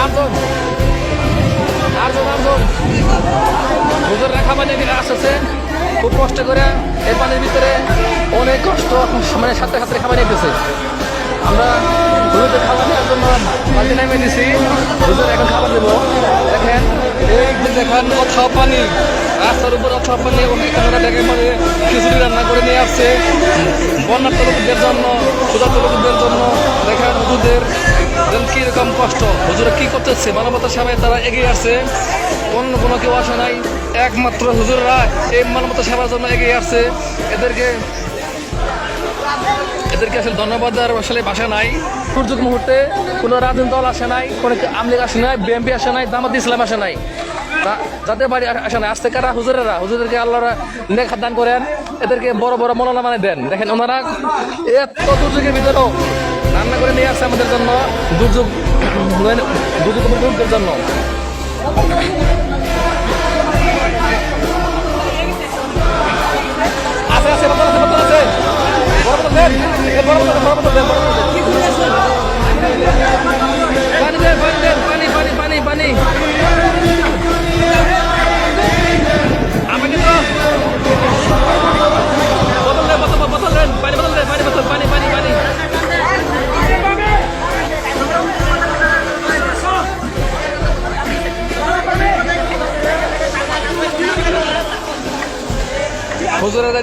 আটজন হুজুররা খাবার নিয়ে আসতেছে খুব কষ্ট করে এই পানির ভিতরে অনেক কষ্ট মানে সাথে সাথে খাবার নিতেছে। আমরা হুজুরদের খাবার নেওয়ার জন্য বালতি নামিয়ে দিছি। হুজুর এখন খাবার দেবো। দেখেন দেখেন অথাও পানি, রাস্তার উপর অথাও পানি এবং এখানে দেখেন মানে খিচুড়ি রান্না করে নিয়ে আসছে বন্যার্থ লোকদের জন্য, ক্ষুধার্ত লোকদের জন্য। দেখেন হুজুরদের কিরকম কষ্ট, হুজুরা কি করতেছে, মানবতা সেবায় তারা এগিয়ে আসছে। অন্য কোনো কেউ আসে নাই, একমাত্র হুজুররা এই মানবতা সেবার জন্য এগিয়ে আসছে। এদেরকে আসলে ধন্যবাদ দেওয়ার আসলে ভাষা নাই। দুর্যোগ মুহূর্তে কোনো রাজনৈতিক দল আসে নাই, কোনো আমলিগ আসে নাই, বিএনপি আসে নাই, জামাত ইসলাম আসে নাই, যাদের বাড়ি আসে নাই। আসতে কারা হুজুরদেরকে আল্লাহরা নেক হাত দান করেন, এদেরকে বড় বড় মৌলানা মানে দেন। দেখেন ওনারা এত দুর্যোগের ভিতরেও রান্না করে নিয়ে আসছে আমাদের জন্য, দুর্যোগ জন্য। আছে আছে বোতল আছে, বোতল আছে, বড় বোতল দেন, বড় বোতল দেন, পানি দেন, পানি দেন, পানি পানি পানি পানি আমাকে তো বোতল দেন, বোতল দেন, পানি বোতল দেন, পানি বোতল, পানি পানি পানি। হুজুরেরা